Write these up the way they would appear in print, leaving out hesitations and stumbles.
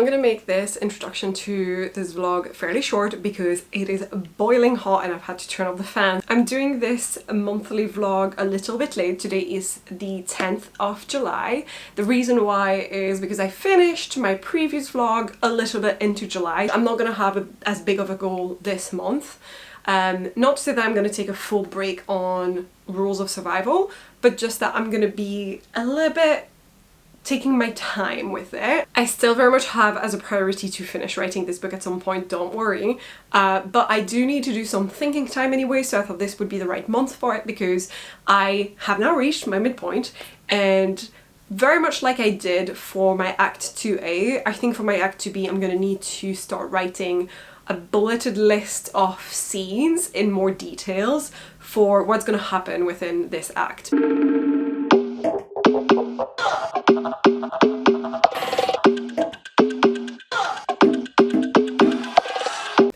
gonna make this introduction to this vlog fairly short because it is boiling hot and I've had to turn off the fan. I'm doing this monthly vlog a little bit late. Today is the 10th of July. The reason why is because I finished my previous vlog a little bit into July. I'm not gonna have as big of a goal this month. Not to say that I'm going to take a full break on rules of survival, but just that I'm going to be a little bit taking my time with it. I still very much have as a priority to finish writing this book at some point, don't worry. But I do need to do some thinking time anyway, so I thought this would be the right month for it because I have now reached my midpoint, and very much like I did for my Act 2A, I think for my Act 2B I'm going to need to start writing a bulleted list of scenes in more details for what's going to happen within this act.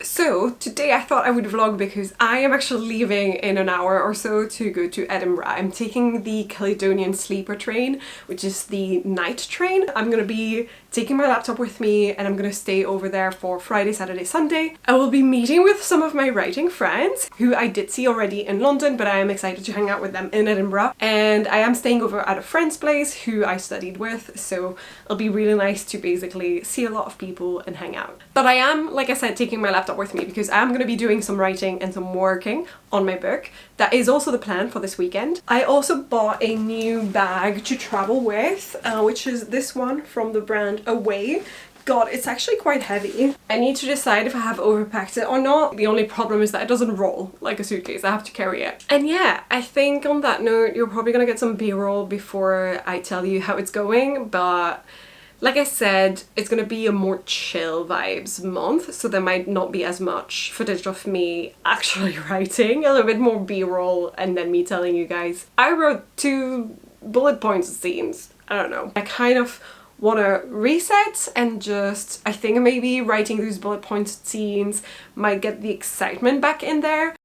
So today I thought I would vlog because I am actually leaving in an hour or so to go to Edinburgh. I'm taking the Caledonian sleeper train, which is the night train. I'm gonna be taking my laptop with me and I'm gonna stay over there for Friday, Saturday, Sunday. I will be meeting with some of my writing friends who I did see already in London, but I am excited to hang out with them in Edinburgh. And I am staying over at a friend's place who I studied with, so it'll be really nice to basically see a lot of people and hang out. But I am, like I said, taking my laptop with me because I'm going to be doing some writing and some working on my book. That is also the plan for this weekend. I also bought a new bag to travel with, which is this one from the brand Away. God, it's actually quite heavy. I need to decide if I have overpacked it or not. The only problem is that it doesn't roll like a suitcase. I have to carry it. And yeah, I think on that note, you're probably gonna get some B-roll before I tell you how it's going, but like I said, it's gonna be a more chill vibes month, so there might not be as much footage of me actually writing, a little bit more B-roll and then me telling you guys. I wrote 2 bullet points scenes. I don't know. I kind of want to reset and just, I think maybe writing these bullet point scenes might get the excitement back in there.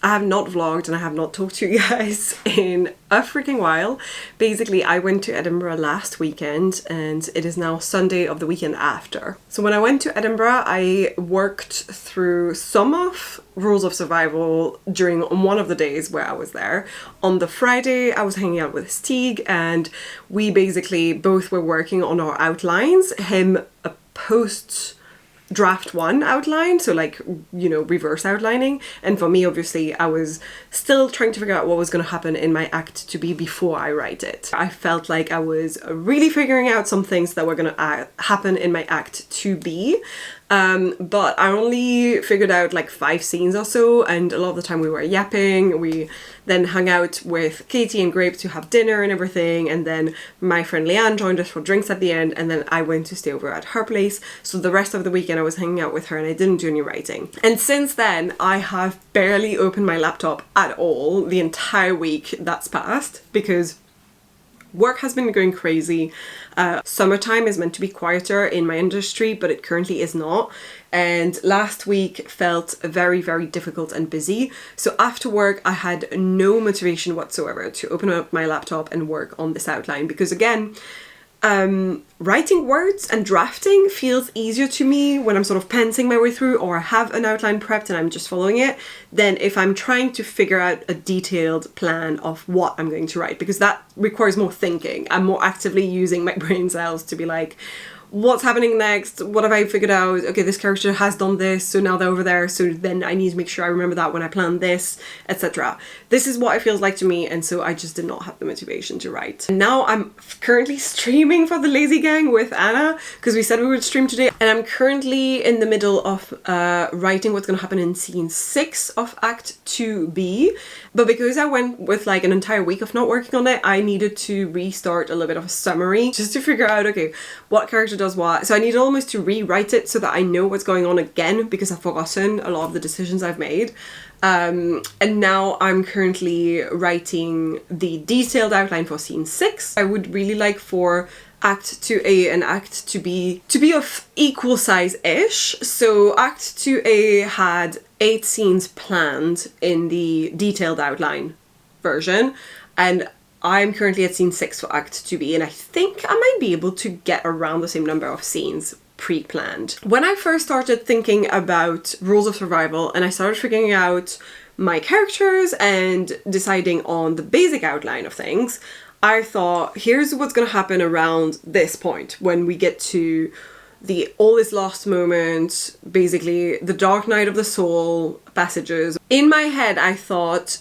I have not vlogged and I have not talked to you guys in a freaking while. Basically, I went to Edinburgh last weekend and it is now Sunday of the weekend after. So when I went to Edinburgh, I worked through some of Rules of Survival during one of the days where I was there. On the Friday, I was hanging out with Stieg and we basically both were working on our outlines. Him a post draft 1 outline, so like, you know, reverse outlining, and for me obviously I was still trying to figure out what was going to happen in my Act 2B before I write it. I felt like I was really figuring out some things that were going to happen in my Act 2B, but I only figured out like 5 scenes or so, and a lot of the time we were yapping. We then hung out with Katie and Grape to have dinner and everything, and then my friend Leanne joined us for drinks at the end, and then I went to stay over at her place. So the rest of the weekend I was hanging out with her and I didn't do any writing. And since then I have barely opened my laptop at all the entire week that's passed because Work has been going crazy. Summertime is meant to be quieter in my industry, but it currently is not. And last week felt very, very difficult and busy. So after work, I had no motivation whatsoever to open up my laptop and work on this outline, because again, writing words and drafting feels easier to me when I'm sort of pantsing my way through, or I have an outline prepped and I'm just following it, than if I'm trying to figure out a detailed plan of what I'm going to write, because that requires more thinking. I'm more actively using my brain cells to be like, what's happening next? What have I figured out? Okay, this character has done this, so now they're over there, so then I need to make sure I remember that when I plan this, etc. This is what it feels like to me, and so I just did not have the motivation to write. And now I'm currently streaming for the Lazy Gang with Anna, because we said we would stream today, and I'm currently in the middle of writing what's going to happen in scene 6 of Act 2B, but because I went with like an entire week of not working on it, I needed to restart a little bit of a summary just to figure out, okay, what character does what. So I needed almost to rewrite it so that I know what's going on again, because I've forgotten a lot of the decisions I've made. And now I'm currently writing the detailed outline for scene 6. I would really like for Act 2A and Act 2B to be of equal size-ish. So Act 2A had 8 scenes planned in the detailed outline version, and I'm currently at scene 6 for Act 2B, and I think I might be able to get around the same number of scenes pre-planned. When I first started thinking about rules of survival and I started figuring out my characters and deciding on the basic outline of things, I thought, here's what's going to happen around this point when we get to the all is lost moment, basically the dark night of the soul passages. In my head, I thought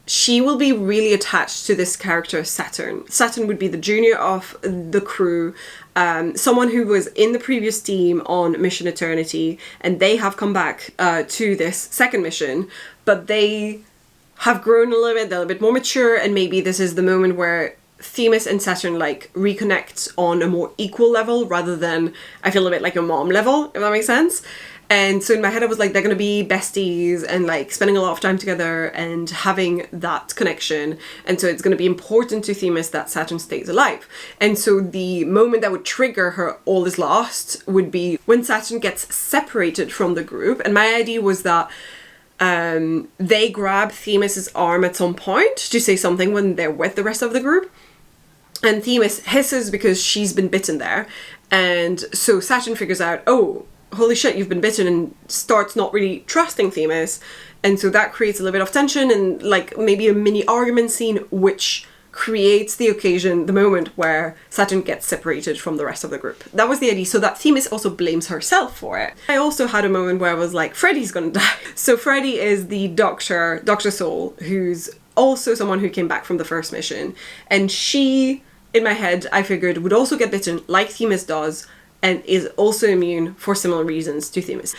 she will be really attached to this character, Saturn. Saturn would be the junior of the crew, someone who was in the previous team on Mission Eternity, and they have come back to this second mission, but they have grown a little bit, they're a bit more mature, and maybe this is the moment where Themis and Saturn like reconnect on a more equal level rather than, I feel, a bit like a mom level, if that makes sense. And so in my head I was like, they're gonna be besties and like spending a lot of time together and having that connection, and so it's gonna be important to Themis that Saturn stays alive. And so the moment that would trigger her all is lost would be when Saturn gets separated from the group. And my idea was that they grab Themis's arm at some point to say something when they're with the rest of the group, and Themis hisses because she's been bitten there, and so Saturn figures out, oh, holy shit, you've been bitten, and starts not really trusting Themis, and so that creates a little bit of tension and like maybe a mini argument scene, which creates the occasion, the moment where Saturn gets separated from the rest of the group. That was the idea, so that Themis also blames herself for it. I also had a moment where I was like, Freddy's gonna die. So Freddy is the Dr. Soul, who's also someone who came back from the first mission, and she, in my head, I figured would also get bitten like Themis does, and is also immune for similar reasons to Themis.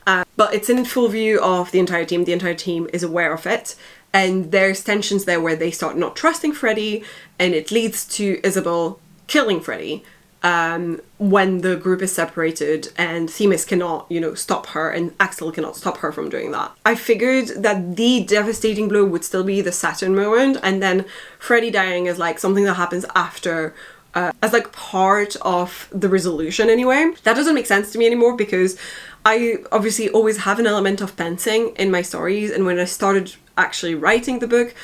But it's in full view of the entire team. The entire team is aware of it, and there's tensions there where they start not trusting Freddy, and it leads to Isabel killing Freddy when the group is separated, and Themis cannot, stop her, and Axel cannot stop her from doing that. I figured that the devastating blow would still be the Saturn moment, and then Freddy dying is like something that happens after, as like part of the resolution anyway. That doesn't make sense to me anymore, because I obviously always have an element of pantsing in my stories, and when I started actually writing the book,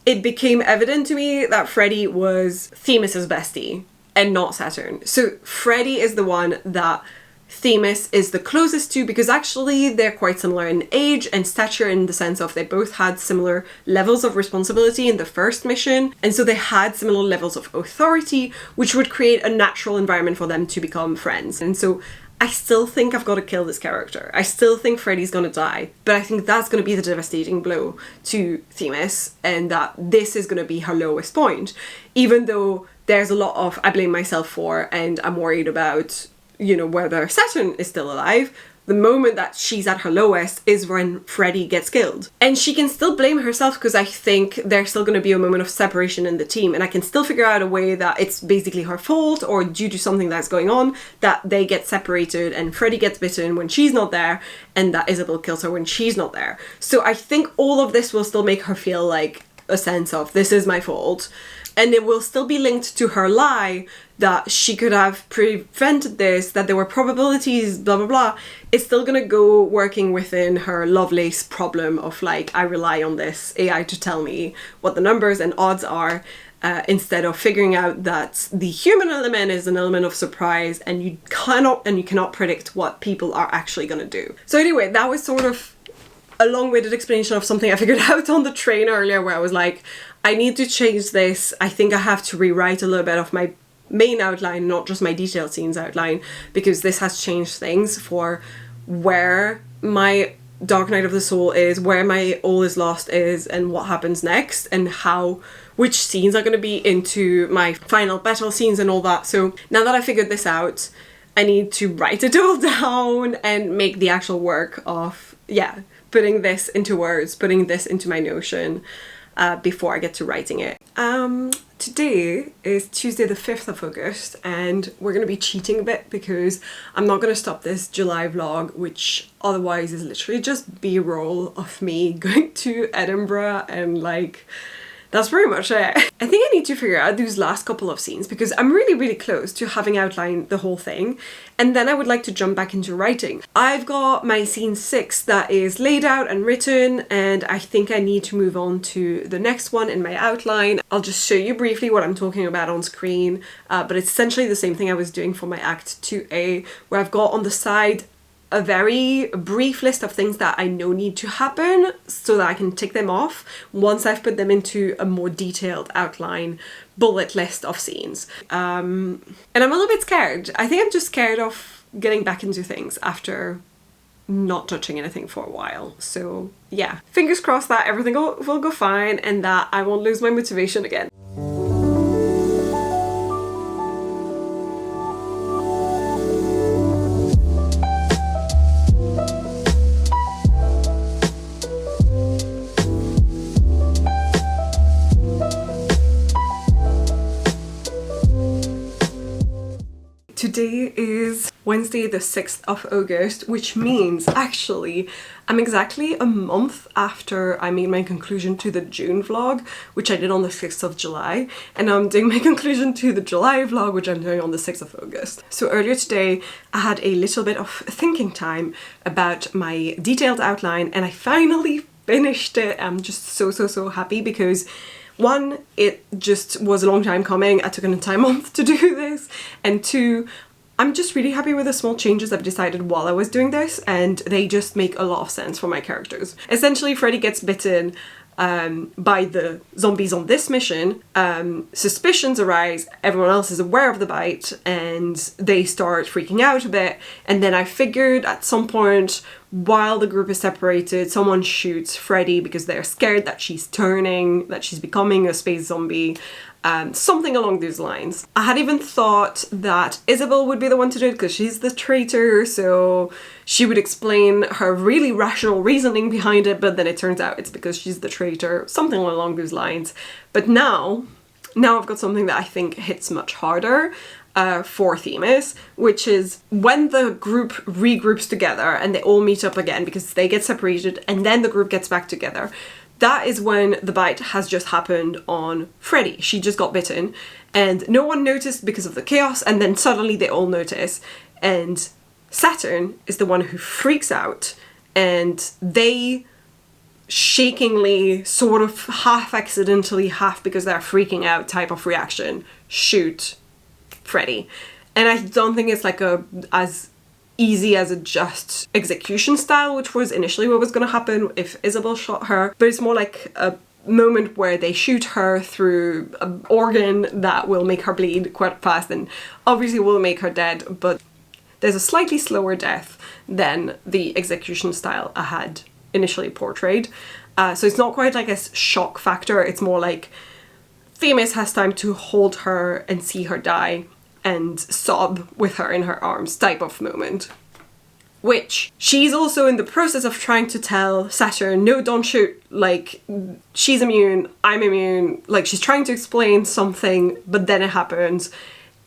it became evident to me that Freddy was Themis's bestie and not Saturn. So Freddy is the one that Themis is the closest to, because actually they're quite similar in age and stature, in the sense of they both had similar levels of responsibility in the first mission, and so they had similar levels of authority, which would create a natural environment for them to become friends. And so I still think I've got to kill this character. I still think Freddy's gonna die, but I think that's gonna be the devastating blow to Themis, and that this is gonna be her lowest point, even though there's a lot of I blame myself for, and I'm worried about whether Saturn is still alive. The moment that she's at her lowest is when Freddy gets killed. And she can still blame herself, because I think there's still going to be a moment of separation in the team, and I can still figure out a way that it's basically her fault, or due to something that's going on, that they get separated and Freddy gets bitten when she's not there, and that Isabel kills her when she's not there. So I think all of this will still make her feel like a sense of, this is my fault. and it will still be linked to her lie that she could have prevented this, that there were probabilities, blah blah blah. It's still gonna go working within her Lovelace problem of like, I rely on this AI to tell me what the numbers and odds are, instead of figuring out that the human element is an element of surprise, and you cannot predict what people are actually gonna do. So anyway, that was sort of a long-winded explanation of something I figured out on the train earlier, where I was like, I need to change this. I think I have to rewrite a little bit of my main outline, not just my detailed scenes outline, because this has changed things for where my Dark Night of the Soul is, where my All Is Lost is, and what happens next, and which scenes are going to be into my final battle scenes and all that. So now that I figured this out, I need to write it all down and make the actual work of, putting this into words, putting this into my Notion, before I get to writing it. Today is Tuesday the 5th of August, and we're going to be cheating a bit because I'm not going to stop this July vlog, which otherwise is literally just B-roll of me going to Edinburgh, and like, that's pretty much it. I think I need to figure out those last couple of scenes because I'm really close to having outlined the whole thing, and then I would like to jump back into writing. I've got my scene 6 that is laid out and written, and I think I need to move on to the next one in my outline. I'll just show you briefly what I'm talking about on screen, but it's essentially the same thing I was doing for my Act 2A, where I've got on the side a very brief list of things that I know need to happen so that I can tick them off once I've put them into a more detailed outline bullet list of scenes. And I'm a little bit scared. I think I'm just scared of getting back into things after not touching anything for a while. So yeah, fingers crossed that everything will go fine and that I won't lose my motivation again. Today is Wednesday the 6th of August, which means actually I'm exactly a month after I made my conclusion to the June vlog, which I did on the 6th of July, and now I'm doing my conclusion to the July vlog, which I'm doing on the 6th of August. So earlier today I had a little bit of thinking time about my detailed outline, and I finally finished it. I'm just so happy because one, it just was a long time coming. I took an entire month to do this, and two, I'm just really happy with the small changes I've decided while I was doing this, and they just make a lot of sense for my characters. Essentially, Freddy gets bitten by the zombies on this mission. Suspicions arise, everyone else is aware of the bite, and they start freaking out a bit, and then I figured at some point while the group is separated, someone shoots Freddy because they're scared that she's becoming a space zombie. Something along those lines. I had even thought that Isabel would be the one to do it because she's the traitor, so she would explain her really rational reasoning behind it, but then it turns out it's because she's the traitor, something along those lines. But now I've got something that I think hits much harder for Themis, which is when the group regroups together and they all meet up again because they get separated and then the group gets back together. That is when the bite has just happened on Freddy. She just got bitten and no one noticed because of the chaos, and then suddenly they all notice, and Saturn is the one who freaks out, and they shakingly, sort of half accidentally, half because they're freaking out type of reaction, shoot Freddy. And I don't think it's like as easy as a just execution style, which was initially what was going to happen if Isabel shot her, but it's more like a moment where they shoot her through an organ that will make her bleed quite fast and obviously will make her dead, but there's a slightly slower death than the execution style I had initially portrayed. So it's not quite like a shock factor, it's more like Themis has time to hold her and see her die and sob with her in her arms type of moment. Which she's also in the process of trying to tell Saturn, no, don't shoot, like, she's immune, I'm immune, like she's trying to explain something, but then it happens,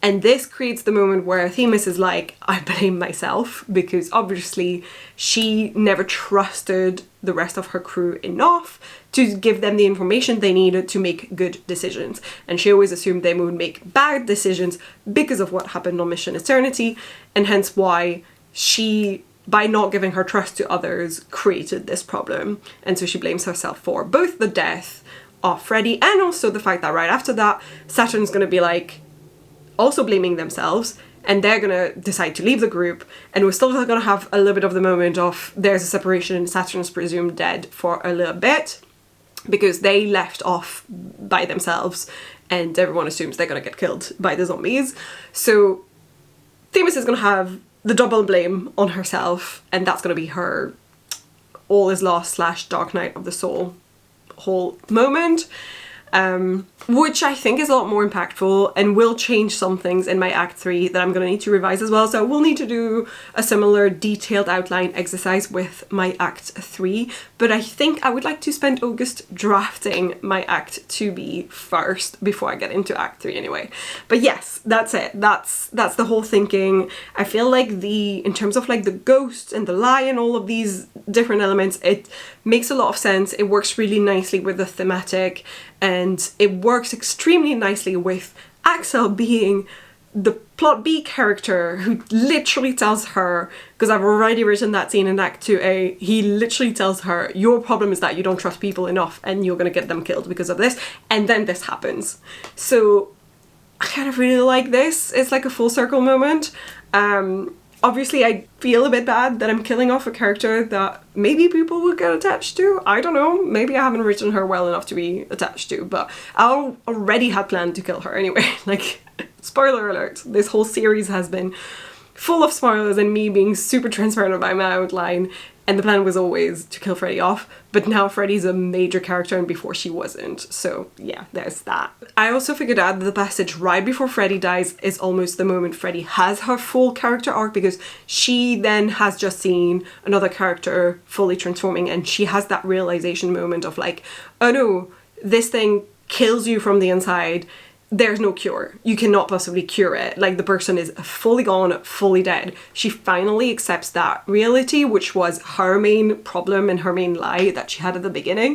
And this creates the moment where Themis is like, I blame myself, because obviously she never trusted the rest of her crew enough to give them the information they needed to make good decisions. And she always assumed they would make bad decisions because of what happened on Mission Eternity, and hence why she, by not giving her trust to others, created this problem. And so she blames herself for both the death of Freddie and also the fact that right after that, Saturn's gonna be like, also blaming themselves, and they're gonna decide to leave the group, and we're still gonna have a little bit of the moment of there's a separation and Saturn's presumed dead for a little bit because they left off by themselves and everyone assumes they're gonna get killed by the zombies. So Themis is gonna have the double blame on herself, and that's gonna be her all is lost / dark night of the soul whole moment. Which I think is a lot more impactful and will change some things in my Act 3 that I'm going to need to revise as well. So we'll need to do a similar detailed outline exercise with my Act 3. But I think I would like to spend August drafting my Act 2B first before I get into Act 3 anyway. But yes, that's it. That's the whole thinking. I feel like in terms of like the ghost and the lie and all of these different elements, it makes a lot of sense. It works really nicely with the thematic, and it works extremely nicely with Axel being the plot B character who literally tells her, because I've already written that scene in Act 2A, he literally tells her, your problem is that you don't trust people enough and you're gonna get them killed because of this, and then this happens. So I kind of really like this. It's like a full circle moment. Obviously I feel a bit bad that I'm killing off a character that maybe people would get attached to. I don't know, maybe I haven't written her well enough to be attached to, but I already had planned to kill her anyway. Like, spoiler alert, this whole series has been full of spoilers and me being super transparent about my outline, and the plan was always to kill Freddie off, but now Freddie's a major character and before she wasn't, so yeah, there's that. I also figured out that the passage right before Freddie dies is almost the moment Freddie has her full character arc, because she then has just seen another character fully transforming and she has that realization moment of like, oh no, this thing kills you from the inside. There's no cure. You cannot possibly cure it. Like, the person is fully gone, fully dead. She finally accepts that reality, which was her main problem and her main lie that she had at the beginning.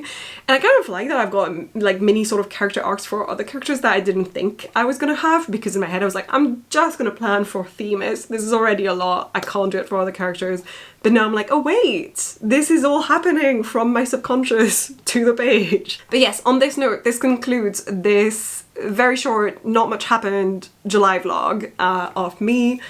And I kind of like that I've got like mini sort of character arcs for other characters that I didn't think I was gonna have, because in my head I was like, I'm just gonna plan for Themis. This is already a lot. I can't do it for other characters. But now I'm like, oh wait, this is all happening from my subconscious to the page. But yes, on this note, this concludes this very short, not much happened July vlog of me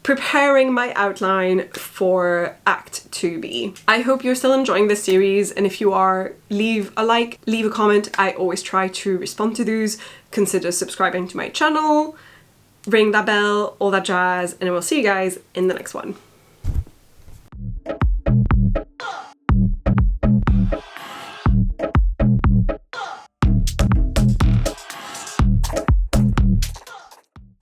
preparing my outline for Act 2B. I hope you're still enjoying this series, and if you are, leave a like, leave a comment. I always try to respond to those. Consider subscribing to my channel, ring that bell, all that jazz, and I will see you guys in the next one.